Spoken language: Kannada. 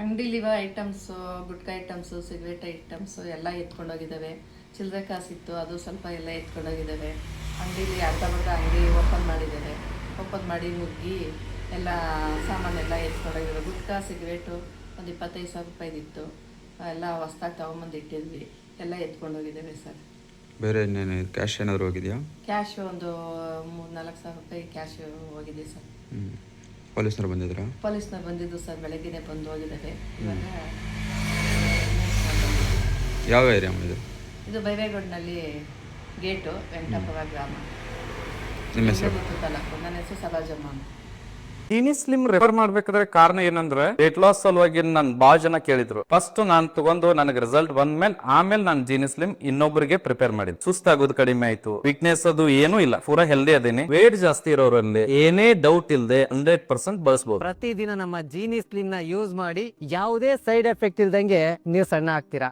ಅಂಗಡಿಲಿವ items, gutka items, cigarette items ಎಲ್ಲ ಎತ್ಕೊಂಡೋಗಿದ್ದಾವೆ. ಚಿಲ್ಲರೆ ಕಾಸಿತ್ತು, ಅದು ಸ್ವಲ್ಪ ಎಲ್ಲ ಎತ್ಕೊಂಡೋಗಿದ್ದಾವೆ. ಅಂಗಡೀಲಿ ಅರ್ಧಬರ್ಧ ಅಂಗಡಿ ಓಪನ್ ಮಾಡಿ ಮುಗ್ಗಿ ಎಲ್ಲ ಸಾಮಾನೆಲ್ಲ ಎತ್ಕೊಂಡೋಗಿದ್ದಾವೆ. ಗುಟ್ಕಾ ಸಿಗರೇಟು ಒಂದು 25,000 ರೂಪಾಯಿದಿತ್ತು, ಎಲ್ಲ ಹೊಸ್ದಾಗಿ ತೊಗೊಂಬಂದು ಇಟ್ಟಿದ್ವಿ, ಎಲ್ಲ ಎತ್ಕೊಂಡೋಗಿದ್ದಾವೆ ಸರ್. ಬೇರೆ ಇನ್ನೇನು ಕ್ಯಾಶ್ ಏನಾದರೂ ಹೋಗಿದೆಯಾ? ಕ್ಯಾಶು ಒಂದು 3-4 ಸಾವಿರ ರೂಪಾಯಿ ಕ್ಯಾಶ್ ಹೋಗಿದೆ ಸರ್. ಪೊಲೀಸ್ನವ್ರು ಬಂದಿದ್ರಾ? ಪೊಲೀಸ್ನವ್ರು ಬಂದಿದ್ದು ಸರ್, ಬೆಳಗ್ಗೆನೇ ಬಂದು ಹೋಗಿದ್ದಾರೆ. ಇವಾಗ ಯಾವ ಏರಿಯಾ ಇದು? ಇದು ಬೈರೇಗೌಡನಲ್ಲಿ ಗೇಟು, ವೆಂಕಟಾಪುರ ಗ್ರಾಮ. ನಿಮ್ಮ ಹೆಸರು? ತಾಲೂಕು. ನನ್ನ ಹೆಸರು ಸರೋಜಮ್ಮ. ಜೀನಿ ಸ್ಲಿಮ್ ರೆಫರ್ ಮಾಡ್ಬೇಕಾದ್ರೆ ಕಾರಣ ಏನಂದ್ರೆ ವೇಟ್ ಲಾಸ್ ಸಲುವಾಗಿ ನನ್ ಬಾಳ ಜನ ಕೇಳಿದ್ರು. ಫಸ್ಟ್ ನಾನ್ ತಗೊಂಡು ನನಗೆ ರಿಸಲ್ಟ್ ಬಂದ್ಮೇಲೆ ಆಮೇಲೆ ನಾನು ಜೀನಿ ಸ್ಲಿಮ್ ಇನ್ನೊಬ್ಬರಿಗೆ ಪ್ರಿಪೇರ್ ಮಾಡಿದ್. ಸುಸ್ತಾಗೋದು ಕಡಿಮೆ ಆಯ್ತು, ವೀಕ್ನೆಸ್ ಅದು ಏನೂ ಇಲ್ಲ, ಪೂರಾ ಹೆಲ್ದಿ ಅದೇನೆ. ವೇಟ್ ಜಾಸ್ತಿ ಇರೋರಲ್ಲಿ ಏನೇ ಡೌಟ್ ಇಲ್ಲದೆ 100% ಬಳಸಬಹುದು. ಪ್ರತಿದಿನ ನಮ್ಮ ಜೀನಿ ಸ್ಲಿಮ್ ನ ಯೂಸ್ ಮಾಡಿ ಯಾವುದೇ ಸೈಡ್ ಎಫೆಕ್ಟ್ ಇಲ್ದಂಗೆ ನೀವು ಸಣ್ಣ ಆಗ್ತೀರಾ.